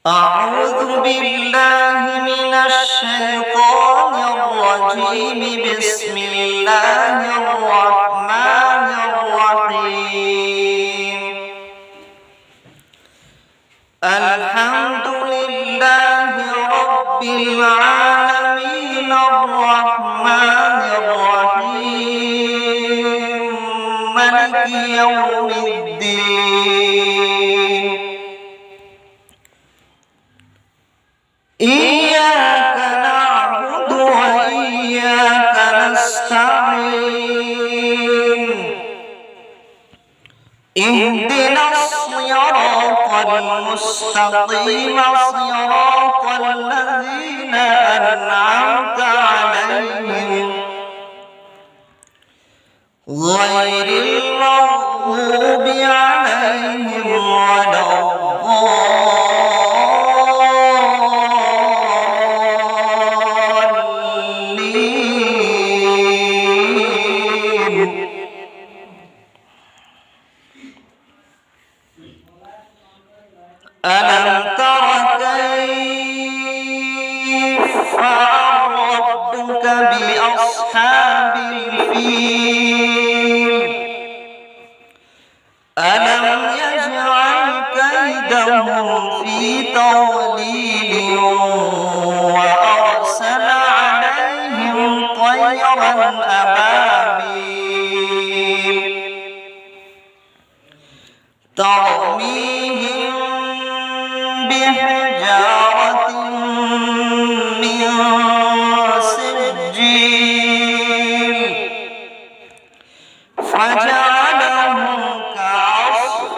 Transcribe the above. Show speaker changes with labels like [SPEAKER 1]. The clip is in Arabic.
[SPEAKER 1] أعوذ بالله من الشيطان الرجيم. بسم الله الرحمن الرحيم. الحمد لله رب العالمين الرحمن الرحيم مالك يوم الدين. إياك نعبد وإياك نستعين. اهدنا الصراط المستقيم صراط الذين أنعمت عليهم غير المغضوب عليهم ولا الضالين. ألم تر كيف فعل ربك بأصحاب الفيل؟ ألم يجعل كيدهم في تضليل وأرسل عليهم طيرا أبابيل ترميهم بحجارة من سجيل فجعلهم كعصف